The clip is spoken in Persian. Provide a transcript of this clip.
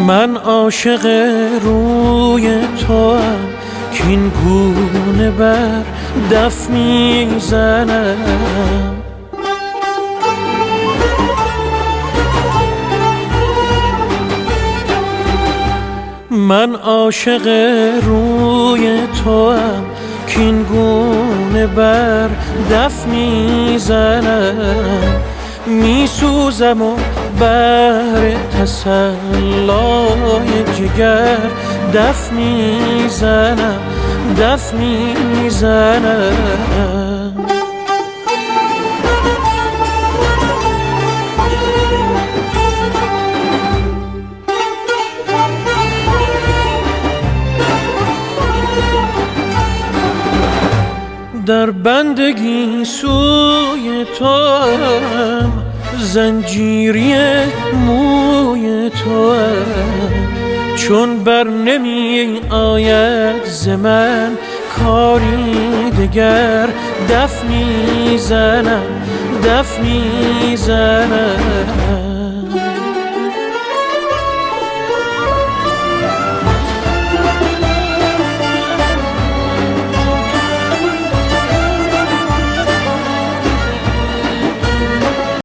من عاشق روی توام کین گونه بر دف میزنم. من عاشق روی توام کین گونه بر دف میزنم. میسوزم و بر تسلای جگر دف میزنم، دف میزنم. در بندگی سوی توام زنجیری موی توام. چون بر نمی آید ز من کاری دگر دف میزنم، دف میزنم.